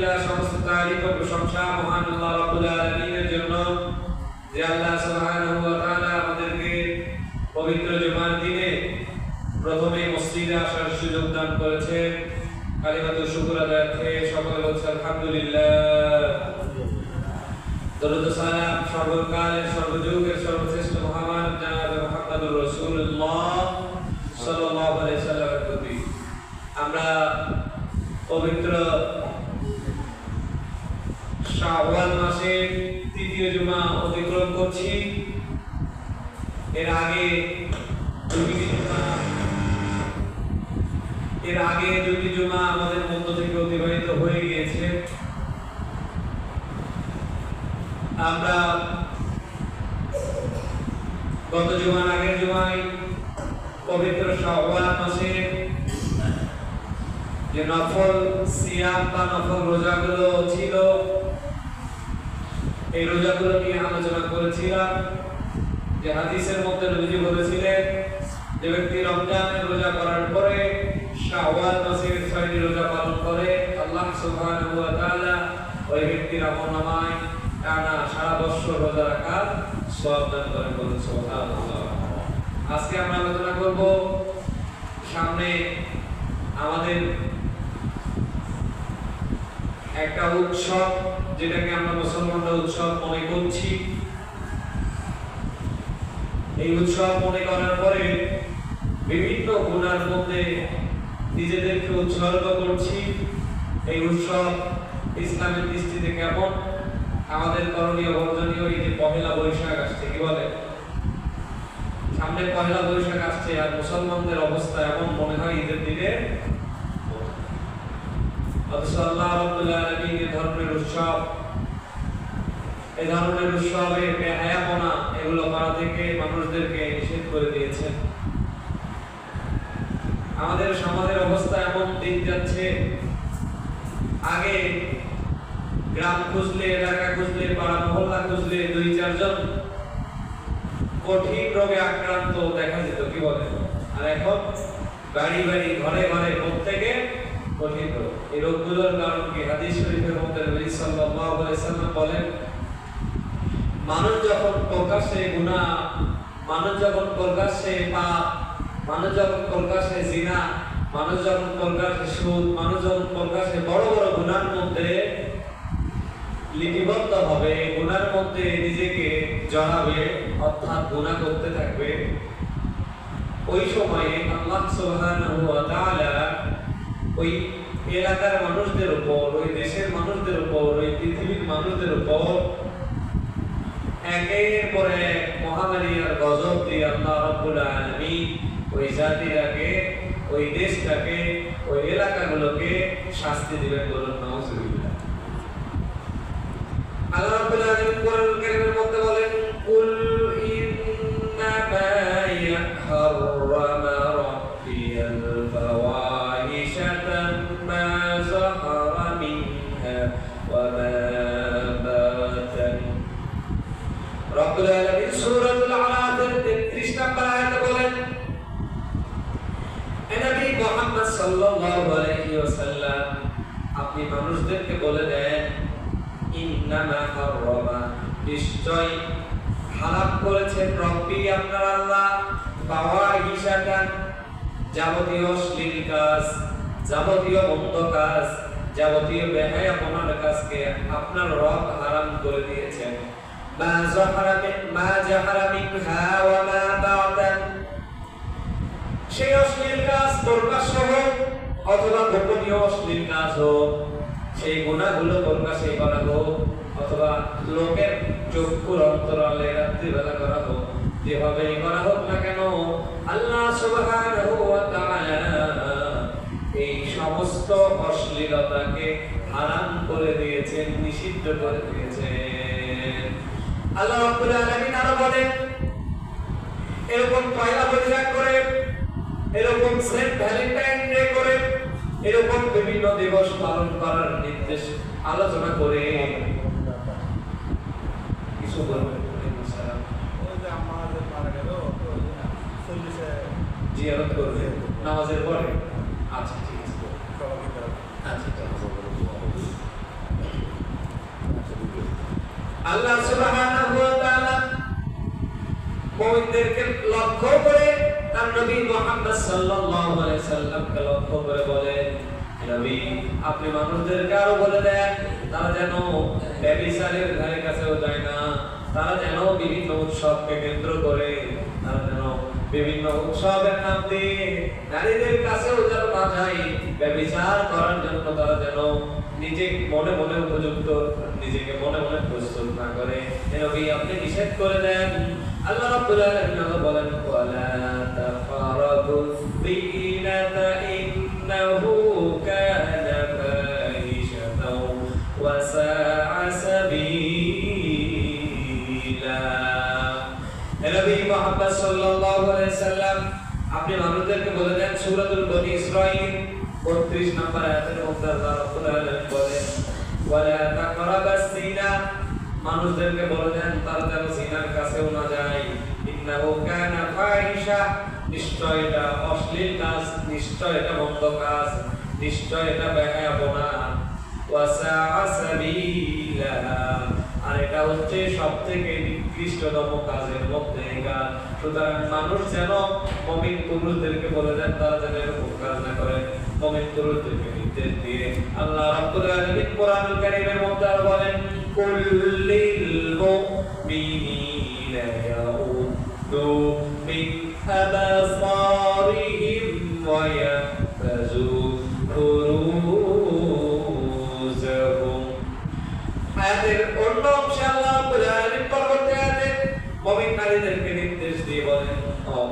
আলহামদুলিল্লাহ, সমস্ত তারিফ ও প্রশংসা মহান আল্লাহ রাব্বুল আলামিনের জন্য, যে আল্লাহ সুবহানাহু ওয়া তাআলা আমাদেরকে পবিত্র জুমার দিনে প্রথমে মসজিদে আসার সুযোগ দান করেছে। কালিমাতুশ শুকর আদায়ে সকলে বলছি আলহামদুলিল্লাহ। দরুদ ও সালাম সর্বকালের সর্বযুগের সর্বশ্রেষ্ঠ মহান জনাবে মুহাম্মদুর রাসূলুল্লাহ সাল্লাল্লাহু আলাইহি ওয়াসাল্লামের প্রতি। আমরা পবিত্র শাওয়াল মাসের তৃতীয় জুমা অতিক্রম করছি। এর আগে দুটি জুমা আমাদের মধ্য থেকে অতিবাহিত হয়ে গিয়েছে। আমরা গত জুমার আগের জুমায় পবিত্র শাওয়াল মাসের যে নফল সিয়াম বা নফল রোজাগুলো ছিল, এই রোজাগুলো নিয়ে আলোচনা করেছিলাম। যে হাদিসের মধ্যে নবীজি বলেছিলেন, যে ব্যক্তি রমজানের রোজা করার পরে শাওয়াল মাসের 6টি রোজা পালন করে, আল্লাহ সুবহানাহু ওয়া তাআলা ওই ব্যক্তির আমলনামায় টানা সারা বছর রোজা রাখার সওয়াব দান করেন। বলুন সুবহানাল্লাহ। আজকে আমরা আলোচনা করব সামনে আমাদের একটা উৎসব, যেটাকে আমরা মুসলমানরা উৎসব মনে করছি। এই উৎসব মনে করার পরে বিভিন্ন গুনার মধ্যে নিজেদেরকে উৎসর্গ করছি। এই উৎসব ইসলামের দৃষ্টিতে কেমন, আমাদের করণীয় বর্জনীয়। এই যে পহেলা বৈশাখ আসছে, কি বলে, সামনে পহেলা বৈশাখ আসছে, আর মুসলমানদের অবস্থা এমন মনে হয় ঈদের দিনে। অথচ আল্লাহ রাব্বুল আলামিনের ধর্মের উৎসব, এই ধরনের উৎসবে বেহায়াপনা এগুলো করা থেকে মানুষদেরকে নিষেধ করে দিয়েছেন। আমাদের সমাজের অবস্থা এমন দিন যাচ্ছে, আগে গ্রাম খুঁজলে, এলাকা খুঁজলে, পাড়া মহল্লা খুঁজলে 2-4 জন কঠিন রোগে আক্রান্ত দেখা যেত, কি বলে, আর এখন বাড়ি বাড়ি ঘরে ঘরে প্রত্যেকে কঠিন রোগ। এই রোগগুলোর কারণ কি? হাদিস শরীফের মধ্যে নবী সাল্লাল্লাহু আলাইহি ওয়াসাল্লাম বলেন, মানুষ যখন প্রকাশ্যে গুনাহ, মানুষ যখন প্রকাশ্যে পাপ, মানুষ যখন প্রকাশ্যে জিনা, মানুষ যখন প্রকাশ্যে সুদ, মানুষ যখন প্রকাশ্যে বড় বড় গুনার মধ্যে লিপিবদ্ধ হবে, গুনার মধ্যে নিজেকে জড়াবে, অর্থাৎ গুনাহ করতে থাকবে, ওই সময়ে আল্লাহ সুবহানাহু ওয়া তাআলা ওই এলাকার মানুষদের উপর, ওই দেশের মানুষদের উপর, ওই পৃথিবীর মানুষদের উপর একের পর এক মহামারী আর গজব দিয়ে আল্লাহ রাব্বুল আলামিন ওই জাতিটাকে, ওই দেশটাকে, ওই এলাকাগুলোকে শাস্তি দিবেন। বলুন নাউজুবিল্লাহ। আল্লাহ রাব্বুল আলামিন কোরআন কারীমের মধ্যে বলেন, কুল ইন্নামা ইয়াহরামা রাব্বিয়াল ফাওয়াহিশা মা যাহারা মিনহা ওয়া মা বাতান। রব্বুল আলামিন সূরাতুল আরাফের 33 নম্বর আয়াতে বলেন, হে নবী মুহাম্মদ সাল্লাল্লাহু আলাইহি ওয়াসাল্লাম, আপনি মানুষদেরকে বলে দেন, ইন্নামা হারামা, নিশ্চয় হারাম করেছেন রব্বি, আপনার আল্লাহ, ফাওয়াহিশাতান, যাবতীয় অশ্লীল কাজ, যাবতীয় মন্দ কাজ, যাবতীয় বেহায়াপনার কাজকে আপনার রব হারাম করে দিয়েছেন। মা জাহারা মিনহা ওয়া মা বাতান, সেই অশ্লীল কাজ প্রকাশ্য হোক অথবা গোপনীয় অশ্লীল কাজ হোক, সেই গুনাহগুলো প্রকাশ্যে করা হোক অথবা লোকের চক্ষুর অন্তরালে রাত্রিবেলা করা হোক, যেভাবেই করা হোক না কেন, আল্লাহ সুবহানাহু ওয়া তাআলা এই সমস্ত অশ্লীলতাকে হারাম করে দিয়েছেন, নিষিদ্ধ করে দিয়েছেন। আল্লাহ রাব্বুল আলামিন আরো বলেন, এরকম পয়লা বৈশাখ করে, এরকম সেন্ট ভ্যালেন্টাইন ডে করে, এরকম বিভিন্ন দিবস পালন করার নির্দেশ আলোচনা করে কিছু বলবেন? জিয়ারত করবে নামাজের পরে। আচ্ছা ঠিক আছে, আচ্ছা আল্লাহ সুবহানাহু ওয়া তাআলা মুমিনদেরকে লক্ষ্য করে তার নবী মুহাম্মদ সাল্লাল্লাহু আলাইহি সাল্লামকে লক্ষ্য করে বলেন, নবী আপনি মানুষদেরকে আরো বলে দেন তারা যেন ব্যভিচারের ধারে কাছেও যায় না, তারা যেন বিভিন্ন উৎসবকে কেন্দ্র করে তারা যেন বিভিন্ন উৎসবের নাম দিয়ে নারীদের কাছেও যেন না যায়, ব্যভিচার করার জন্য তারা যেন নিজে মনে মনে উপযুক্ত, নিজেকে মনে মনে প্রস্তুত না করে। নবী আপনি নিষেধ করে দেন। আল্লাহ রাব্বুল আলামিন বলেন, ওয়ালা তাফারাদুস যিনাতা ইন্নাহু কানা ফাহিশাতাও ওয়া সাআ সাবিলা। নবী মুহাম্মদ সাল্লাল্লাহু আলাইহি সাল্লাম আপনি মানুষদেরকে বলে দেন, সূরাতুল বনী ইসরাঈল 32 নম্বর আয়াতের মধ্যে আল্লাহ রাব্বুল আলামিন বলেন, ওয়ালা তাকরাবাস জিনা, মানুষদেরকে বলে দেন তারা যেন জিনার কাছেও না যায়। ইন্নাহু কানা ফাহিশা, নিশ্চয় এটা অশ্লীল কাজ, নিশ্চয় এটা মন্দ কাজ, নিশ্চয় এটা বেহায়াপনা। ওয়া সাআ সাবিলা, আর এটা হচ্ছে সবথেকে নিকৃষ্টতম কাজের মধ্যে একটা। সুতরাং মানুষ যেন মুমিন পুরুষদেরকে বলে দেন তারা যেন এরকম কাজ না করে, মুমিন পুরুষদেরকে নির্দেশ দিয়ে আল্লাহ রাব্বুল আলামিন কোরআনুল কারীমের মধ্যে বলেন, কুল্লিল মুমিনিনা ইয়াউদ্দু মিন আবসারিহিম ওয়া ইয়াহফাযু ফুরুজাহুম। আয়াতের অন্য অংশে আল্লাহ রাব্বুল আলামিন পরবর্তী আয়াতে মুমিন নারীদেরকে নির্দেশ দিয়ে বলেন,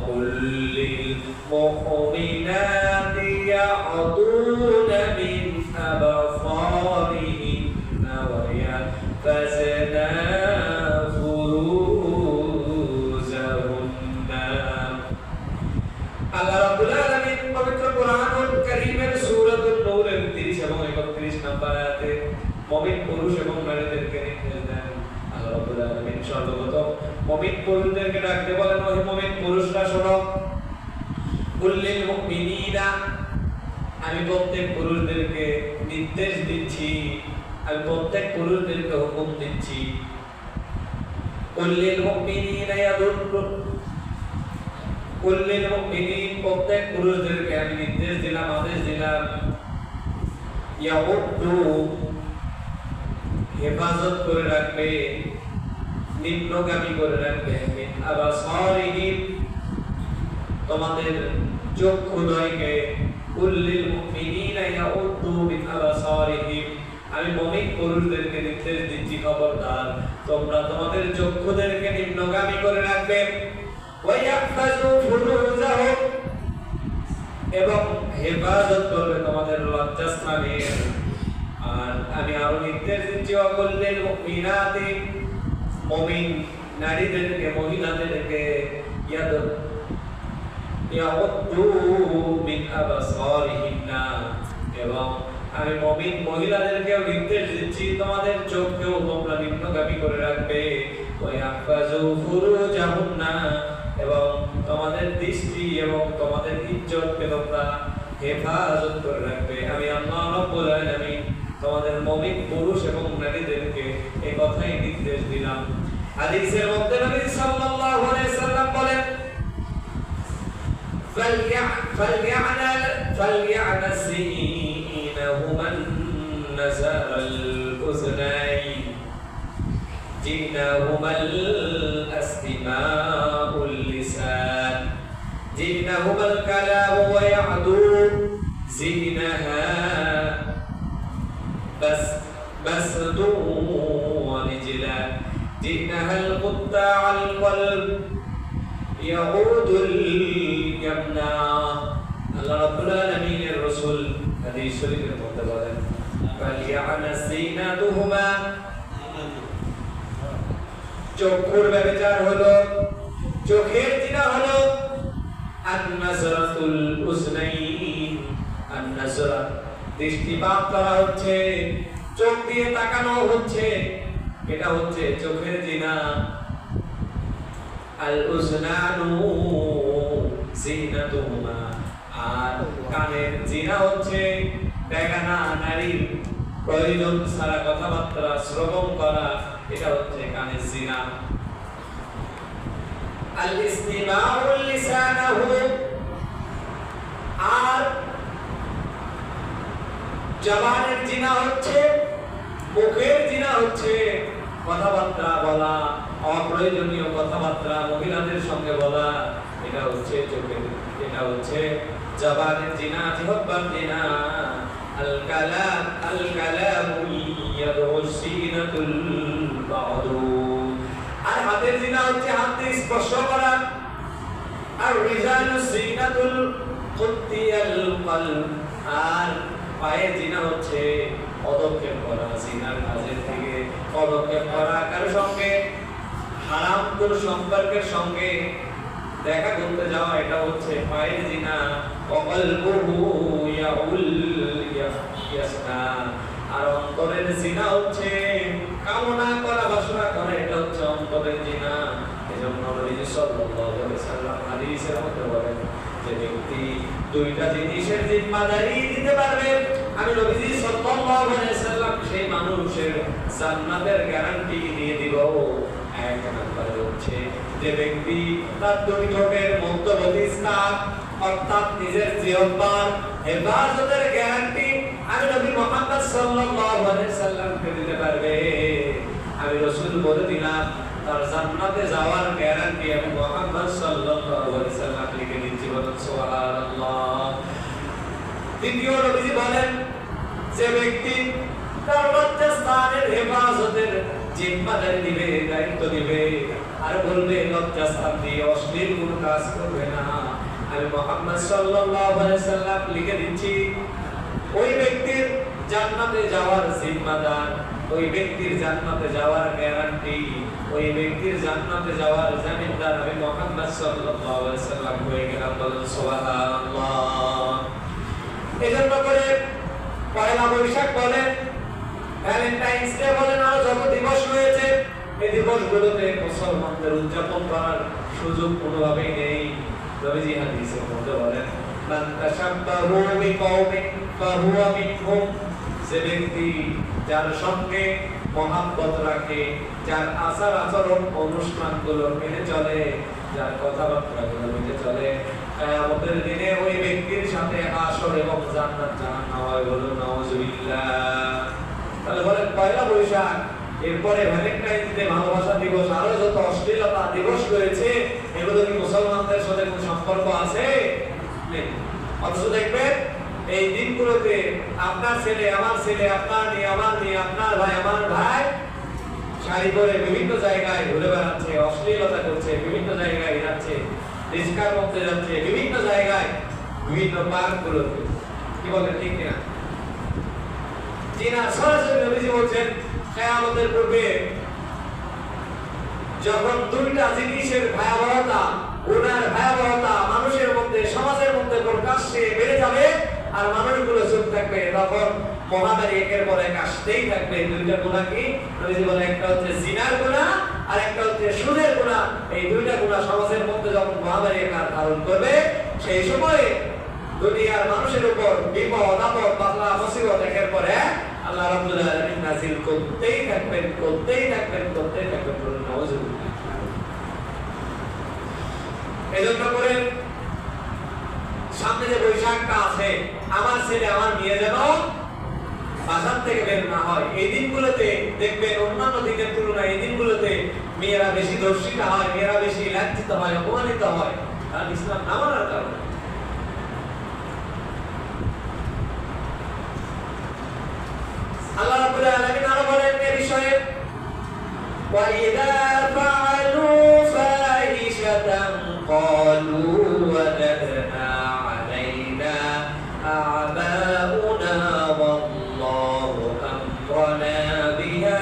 কুল্লিল মুমিনাতি ইয়াউদুনা মিন আবসারিহিন্না ওয়া ইয়াহফাযনা ফুরুজাহুন্না। আল্লাহ রাব্বুল আলামিন পবিত্র কোরআনুল কারীমের সূরাতুন নূরের 30 এবং 31 নম্বর আয়াতে মুমিন পুরুষ এবং নারীদেরকে নির্দেশ দেন। আল্লাহ রাব্বুল আলামিন সর্বপ্রথম মুমিন পুরুষদেরকে ডাকতে বলেন, ওহে মুমিন পুরুষরা শোনো, কুল্লিল মুমিনিনা, আমি প্রত্যেক পুরুষদেরকে নির্দেশ দিচ্ছি, আমি প্রত্যেক পুরুষদেরকে হুকুম দিচ্ছি। কুল্লিল মুমিনিনা ইয়াদুল্লু, কুল্লিল মুমিনিন, প্রত্যেক পুরুষদেরকে আমি নির্দেশ দিলাম, আদেশ দিলাম, ইয়াউদ্দু, হেফাজত করে রাখবে, নিম্নগামী করে রাখবে, মিন আবসারিহিম, তোমাদের চক্ষুদ্বয়কে, কুল্লিল মুমিনিনা ইয়াউদ্দু মিন আবসারিহিম, আমি মুমিন পুরুষদেরকে নির্দেশ দিচ্ছি, খবরদার তোমরা তোমাদের চক্ষুদেরকে নিম্নগামী করে রাখবে, ওয়া ইয়াহফাযু ফুরুজাহুম, এবং হেফাজত করবে তোমাদের লজ্জাস্থানের। আর আমি আরো নির্দেশ দিচ্ছি, কুল্লিল মুমিনাতি, মুমিন নারীদেরকে, মহিলাদেরকে, ইয়াউদ্দু মিন আবসারিহিন্না, এবং আমি মুমিন মহিলাদেরকে নির্দেশ দিচ্ছি তোমাদের চোখকেও তোমরা নিম্নগামী করে রাখবে, ওয়া ইয়াহফাযু ফুরুজাহুন্না, এবং তোমাদের দৃষ্টি এবং তোমাদের ইজ্জতকে তোমরা হেফাজত করে রাখবে। আমি আল্লাহ রাব্বুল আলামিন তোমাদের মুমিন পুরুষ এবং নারীদেরকে এই কথাই নির্দেশ দিলাম। হাদিসের মধ্যে নবী সাল্লাল্লাহু আলাইহি সাল্লাম বলেন, فليعن زينهما النزر الأذنين جئناهما الأسماء اللسان جئناهما الكلام ويعدو زينها بسط ورجلا جئناها القطاع القلب يعود اليمنى। আল্লাহ রাব্বুল আলামিনের রাসূল হাদিস শরীফের মধ্যে বলেন, ফালিয়ানা সিনাতুহুমা, চক্ষুর ব্যভিচার হলো, চোখের জিনা হলো, আন-নাজরাতুল উজনাইন, আন-নাজরা দৃষ্টিপাত করা হচ্ছে, চোখ দিয়ে তাকানো হচ্ছে, এটা হচ্ছে চোখের জিনা। আল উজনানু জিনাতুহুমা, আর কানের জিনা হচ্ছে বেগানা নারীর প্রয়োজন ছাড়া কথাবার্তা শ্রবণ করা, এটা হচ্ছে কানের জিনা। আল ইসতিমাউ লিসানাহু, আর জবানের জিনা হচ্ছে, মুখের জিনা হচ্ছে কথাবার্তা বলা, অপ্রয়োজনীয় কথাবার্তা মহিলাদের সঙ্গে বলা, এটা হচ্ছে চোখের, এটা হচ্ছে জবানের জিনা, জিহ্বার জিনা। আল কালামু ইয়াদউস সিনাতুল বাদু, আর হাতের জিনা হচ্ছে হাত দিয়ে স্পর্শ করা। আর রিজালু সিনাতুল কুতিয়াল কলব, আর পায়ের জিনা হচ্ছে পদক্ষেপ করা, জিনার কাজের থেকে পদক্ষেপ করা, কারো সঙ্গে হারাম কোন সম্পর্কের সঙ্গে দেখা করতে যাওয়া, এটা হচ্ছে পায়ের জিনা। ওয়াকলবুহু ইয়াউল ইয়াসনা, আর অন্তরের জিনা হচ্ছে কামনা করা, বাসনা করা, এটা হচ্ছে অন্তরের জিনা। এজন্য নবী সাল্লাল্লাহু আলাইহি ওয়াসাল্লাম হাদিসের মধ্যে বলেন যে ব্যক্তি দুইটা জিনিসের জিম্মাদারি দিতে পারবে, আমি নবী সাল্লাল্লাহু আলাইহি ওয়াসাল্লাম সেই মানুষের জান্নাতের গ্যারান্টি দিয়ে দিব। এক নম্বরে হচ্ছে যে ব্যক্তি তার দুই ঠোঁটের মধ্যবর্তী স্থান অর্থাৎ নিজের জিহ্বার হেফাজতের গ্যারান্টি আমি নবী মুহাম্মদ সাল্লাল্লাহু আলাইহি ওয়াসাল্লামকে দিতে পারবে। আমি রাসূল বলে দিলাম তার জান্নাতে যাওয়ার গ্যারান্টি আমি মুহাম্মদ সাল্লাল্লাহু আলাইহি ওয়াসাল্লাম লিখে দিচ্ছি, বলেন সুবহানাল্লাহ। দ্বিতীয় নবীজি বলেন যে ব্যক্তি তার লজ্জাস্থানের হেফাজতের জিম্মাদারি দিবে, দায়িত্ব দিবে, আর বলবে লজ্জাস্থান দিয়ে অশ্লীল কোনো কাজ করবে না, আমি মুহাম্মদ সাল্লাল্লাহু আলাইহি ওয়াসাল্লাম লিখে দিচ্ছি, ওই ব্যক্তির জান্নাতে যাওয়ার জিম্মাদার, ওই ব্যক্তির জান্নাতে যাওয়ার গ্যারান্টি, ওই ব্যক্তির জান্নাতে যাওয়ার জামিনদার আমি মুহাম্মদ সাল্লাল্লাহু আলাইহি ওয়াসাল্লাম হয়ে গেলাম, বলেন সুবহানাল্লাহ। এজন্য করে পয়লা বৈশাখ বলেন, ভ্যালেন্টাইন্স ডে বলেন, আরো যত দিবস রয়েছে এই দিবসগুলোতে মুসলমানদের উদযাপন করার সুযোগ কোনোভাবেই নেই। নবীজি হাদিসের মধ্যে বলেন মান তাশাব্বাহু বিকওমিন ফাহুয়া মিনহুম, যে ব্যক্তি যার সঙ্গে মহব্বত রাখে, যার আচার আচরণ অনুষ্ঠানগুলো মেনে চলে, যার কথাবার্তাগুলো মেনে চলে, কিয়ামতের দিনে ওই ব্যক্তির সাথে হাসর এবং জান্নাত জাহান্নাম হয়, বলুন নাউজুবিল্লাহ। তাহলে বলেন পয়লা বৈশাখ, এরপরে ভ্যালেন্টাইন্স ডে, ভালোবাসা দিবস, আরো যত অশ্লীলতা দিবস রয়েছে এগুলো কি মুসলমানদের সাথে কোনো সম্পর্ক আছে? নেই। অথচ দেখবেন এই দিনগুলোতে আপনার ছেলে, আমার ছেলে, আপনার মেয়ে, আমার মেয়ে, আপনার ভাই, আমার ভাই শাড়ি পরে বিভিন্ন জায়গায় ঘুরে বেড়াচ্ছে, অশ্লীলতা করছে, বিভিন্ন জায়গায় যাচ্ছে, রিস্কার মধ্যে যাচ্ছে, বিভিন্ন জায়গায়, বিভিন্ন পার্কগুলোতে। কি বলেন, ঠিক কিনা? জিনা সরাসরি নবীজি বলছেন কিয়ামতের পূর্বে যখন দুইটা জিনিসের ভয়াবহতা, গুনার ভয়াবহতা মানুষের মধ্যে, সমাজের মধ্যে প্রকাশ্যে বেড়ে যাবে আর মানুষগুলো চুপ থাকবে, তখন মহামারী একের পর এক আসতেই থাকবে। দুইটা গুনাহ কি? নবীজি বলেন একটা হচ্ছে জিনার গুনাহ আর একটা হচ্ছে সুদের গুনাহ। এই দুইটা গুনাহ সমাজের মধ্যে যখন মহামারী আকার ধারণ করবে, সেই সময়ে দুনিয়ার মানুষের উপর বিপদ আপদ বালা মুসিবত একের পর এক আল্লাহ রাব্বুল আলামিন নাযিল করতেই থাকবেন, করতেই থাকবেন, করতেই থাকবেন, বলুন নাউজুবিল্লাহ। এজন্য করে সামনে যে বৈশাখটা আছে, আমার ছেলে আমার মেয়ে যেন বাজার থেকে বের না হয়। এই দিনগুলোতে দেখবেন অন্যান্য দিনের তুলনায় এই দিনগুলোতে মেয়েরা বেশি ধর্ষিতা হয়, মেয়েরা বেশি লাঞ্ছিত হয়, অপমানিত হয়, কারণ ইসলাম না মানার কারণে। আল্লাহ রাব্বুল আলামিন আরো বলেন এই বিষয়ে, ওয়া ইযা ফাআলু ফাহিশাতান ক্বালু ওয়াজাদনা আলাইনা আবাউনা ওয়াল্লাহু আমরানা বিহা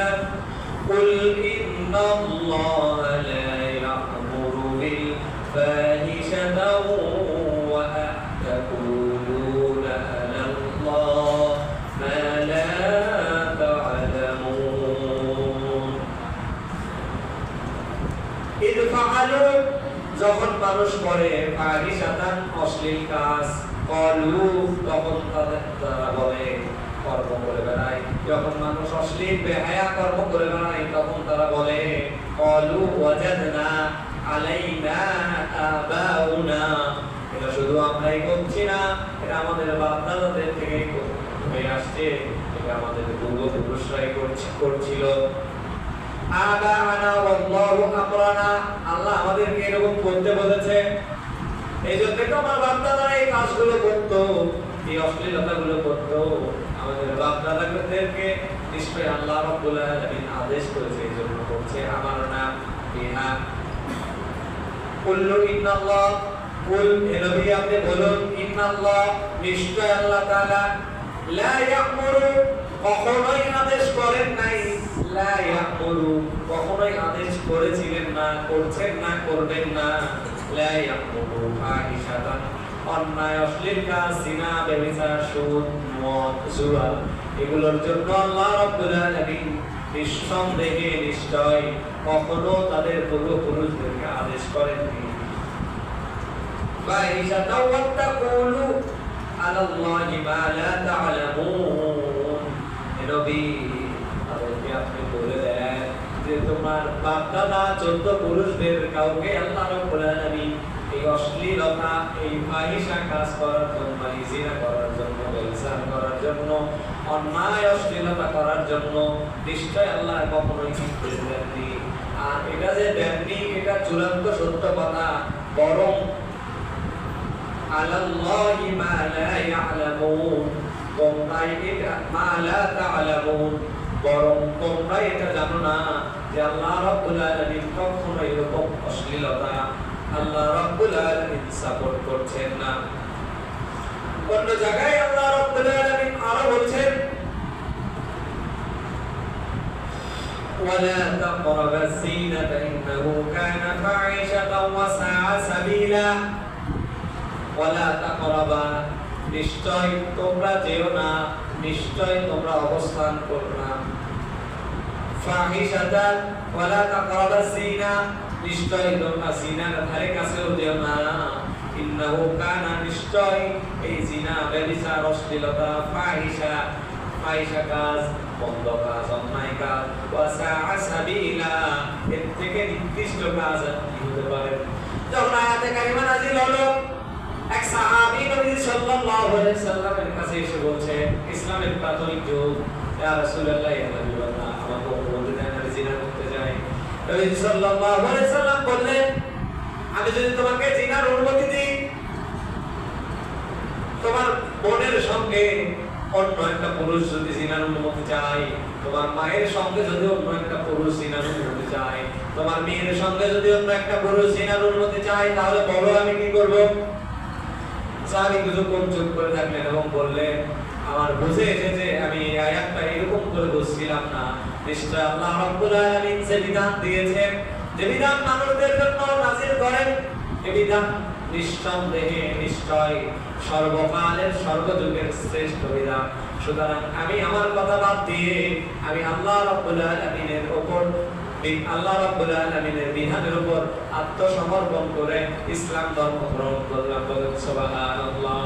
কুল ইন্নাল্লাহা লা ইয়া'মুরু বিল ফাহিশাতি ওয়া তাকুলুনা আলাল্লাহ মা লা যখন মানুষ করে ফাহিশাতান অশ্লীল কাজ, ক্বালু তখন তারা বলে, কর্ম করে বেড়ায়, যখন মানুষ অশ্লীল বেহায়া কর্ম করে বেড়ায়, তখন তারা বলে ক্বালু ওয়াজাদনা আলাইনা আবাউনা, এটা শুধু আমরাই করছি না, এটা আমাদের বাপ দাদাদের থেকেই হয়ে আসছে, এটা আমাদের পূর্বপুরুষরাই করছিল। আবানা ওয়াল্লাহু আমরানা, আল্লাহ আমাদেরকে এরকম করতে বলেছে, এই জন্য তো আমার বাপ দাদারা এই কাজগুলো করতো, এই অশ্লীলতাগুলো করতো। আমাদের বাপ দাদাদেরকে নিশ্চয়ই আল্লাহ রাব্বুল আলামিন আদেশ করেছে, এই জন্য করছে। আমার নাম বিহা কুল্লু ইন্নাল্লাহ, কুল হে নবী আপনি বলুন, ইন্নাল্লাহ নিশ্চয় আল্লাহ তাআলা লা ইয়ামুরু কখনোই আদেশ করেন নাই, লা ইয়ামুরু কখনোই আদেশ করেছিলেন না, করছেন না, করবেন না, লা ইয়ামুরু ফাহিশাতান অন্যায় অশ্লীল কাজ, জিনা, ব্যভিচার, সুদ, মদ, জুয়া, এগুলোর জন্য আল্লাহ রাব্বুল আলামিন নিঃসন্দেহে নিশ্চয় কখনো তাদের পূর্বপুরুষদেরকে আদেশ করেননি। ফাহিশাতাও ওয়াত্তাকুলু আলাল্লাহি মা লা তা'লামুন, নবী তাদেরকে আপনি বলে দেন যে তোমার বাপ দাদা 14 পুরুষদের কাউকে আল্লাহ রাব্বুল আলামিন এই অশ্লীলতা, এই ফাহিশা কাজ করার জন্য, জিনা করার জন্য, ব্যভিচার করার জন্য, অন্যায় অশ্লীলতা করার জন্য নিশ্চয় আল্লাহ কখনোই নির্দেশ দেননি। আর এটা যে দেননি এটা চূড়ান্ত সত্য কথা, বরং আলাল্লাহি মা লা ইয়ালামুন, তোমরা এটা মা লা তা'লামুন, বরং তোমরা এটা জানো না যে আল্লাহ রাব্বুল আলামিন কখনো এরকম অশ্লীলতা আল্লাহ রাব্বুল আলামিন সাপোর্ট করছেন না। অন্য জায়গায় আল্লাহ রাব্বুল আলামিন আরো বলছেন ওয়ালা তাকরাবাস জিনাতা ইন্নাহু কানা ফাহিশাতাও ওয়া সাআ সাবিলা, ওয়ালা তাকরাবা নিশ্চয় তোমরা যেও না, নিশ্চয় তোমরা অবস্থান করো না, ফাহিশাতান ওয়ালা তাকরাবাস জিনা নিশ্চয় তোমরা জিনার ধারে কাছেও যেও না, ইন্নাহু কানা নিশ্চয় এই জিনা, ব্যভিচার, অশ্লীলতা, ফাহিশা, ফাহিশা কাজ, মন্দ কাজ, অন্যায় কাজ, ওয়া সাআ সাবিলা এর থেকে নিকৃষ্ট কাজ কি হতে পারে। যখন আয়াতে কারিমা নাযিল হলো, এক সাহাবী নবী সাল্লাল্লাহু আলাইহি সাল্লামের কাছে এসে বলছে, ইসলামের প্রাথমিক যুগ, ইয়া রাসূলুল্লাহ ইয়া হাবিবাল্লাহ, আমাকে অনুমতি দেন, আমি জিনা করতে যাই। নবী সাল্লাল্লাহু আলাইহি সাল্লাম বললেন, আমি যদি তোমাকে জিনার অনুমতি দিই, তোমার বোনের সঙ্গে অন্য একটা পুরুষ যদি জিনার অনুমতি চায়, তোমার মায়ের সঙ্গে যদি অন্য একটা পুরুষ জিনার অনুমতি চায়, তোমার মেয়ের সঙ্গে যদি অন্য একটা পুরুষ জিনার অনুমতি চায়, তাহলে বলো আমি কি করব? সাহাবী কিছুক্ষণ চুপ করে থাকলেন এবং বললেন, আমার বুঝে এসেছে, আমি এই আয়াতটা এরকম করে বুঝছিলাম না, নিশ্চয় আল্লাহ রাব্বুল আলামিন যে বিধান দিয়েছেন, যে বিধান মানুষদের জন্য নাযিল করেন, এই বিধান নিঃসন্দেহে নিশ্চয় সর্বকালের সর্বযুগের শ্রেষ্ঠ বিধান। সুতরাং আমি আমার কথা বাদ দিয়ে আমি আল্লাহ রাব্বুল আলামিনের উপর, আল্লাহ রাব্বুল আলামিনের বিধানের উপর আত্মসমর্পণ করে ইসলাম ধর্ম গ্রহণ করলাম। বলেন সুবহানাল্লাহ।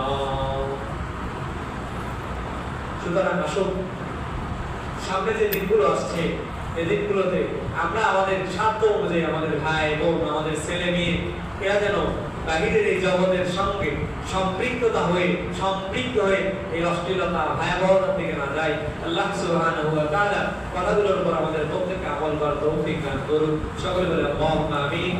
সুতরাং আসুন, সামনে যে দিনগুলো আসছে এই দিনগুলোতে আমরা আমাদের সাধ্য অনুযায়ী আমাদের ভাই বোন, আমাদের ছেলে মেয়ে এরা যেন বাহিরের এই জগতের সঙ্গে সম্পৃক্ত হয়ে এই অশ্লীলতা, ভয়াবহতা থেকে না যায়। আল্লাহ সুবহানাহু ওয়া তাআলা কথাগুলোর উপর আমাদের প্রত্যেককে আমল করার তৌফিক দান করুন। সকলে বলে আল্লাহুম্মা আমিন।